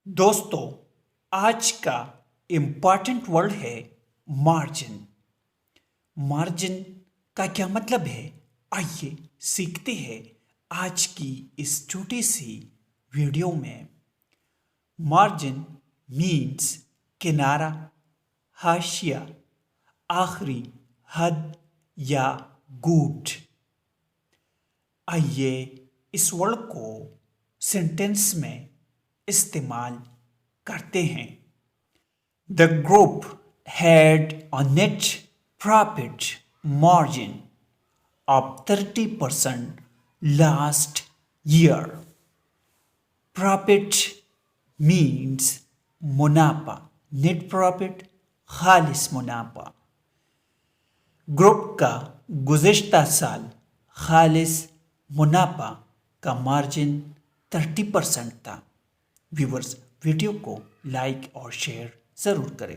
दोस्तों, आज का इम्पॉर्टेंट वर्ड है मार्जिन। मार्जिन का क्या मतलब है, आइए सीखते हैं आज की इस छोटी सी वीडियो में। मार्जिन मीन्स किनारा, हाशिया, आखिरी हद या गूट। आइए इस वर्ड को सेंटेंस में इस्तेमाल करते हैं। The group had a net profit margin of 30% last year. Profit means मुनाफा, नेट प्रॉफिट खालिस मुनाफा। ग्रुप का गुज़िश्ता साल खालिस मुनाफा का मार्जिन 30% था। व्यूवर्स, वीडियो को लाइक और शेयर ज़रूर करें।